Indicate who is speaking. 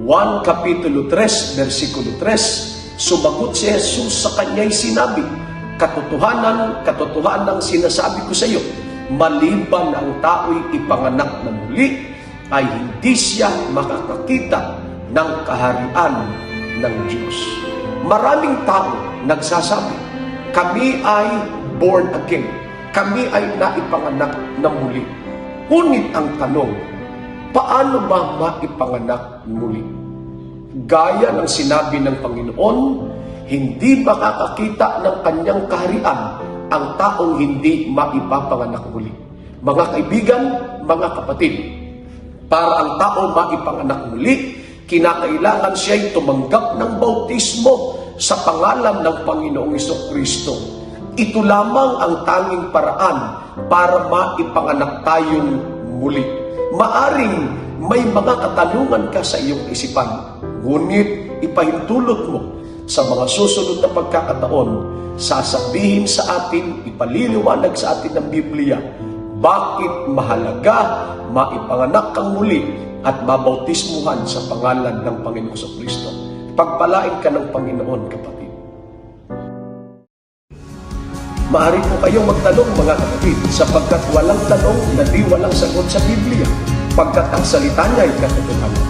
Speaker 1: Juan Kapitulo 3, versikulo 3, sumagot si Jesus sa kanya'y sinabi, katotohanan sinasabi ko sa iyo, maliban ang tao'y ipanganak na muli, ay hindi siya makakakita ng kaharian ng Diyos. Maraming tao nagsasabi, kami ay born again, kami ay naipanganak na muli. Ngunit ang tanong, paano ba maipanganak muli? Gaya ng sinabi ng Panginoon, hindi makakakita ng kanyang kaharian ang taong hindi maipapanganak muli. Mga kaibigan, mga kapatid, para ang tao maipanganak muli, kinakailangan siya'y tumanggap ng bautismo sa pangalan ng Panginoong Jesucristo. Ito lamang ang tanging paraan para maipanganak tayong muli. Maaring may mga katanungan ka sa iyong isipan, ngunit ipahintulot mo sa mga susunod na pagkakataon, sasabihin sa atin, ipaliliwanag sa atin ng Biblia, bakit mahalaga maipanganak kang muli at mabautismuhan sa pangalan ng Panginoong Jesucristo. Pagpalain ka ng Panginoon, kapatid. Maaari po kayong magtanong, mga kapatid, sapagkat walang tanong na di walang sagot sa Biblia, pagkat ang salita niya ay katotohanan.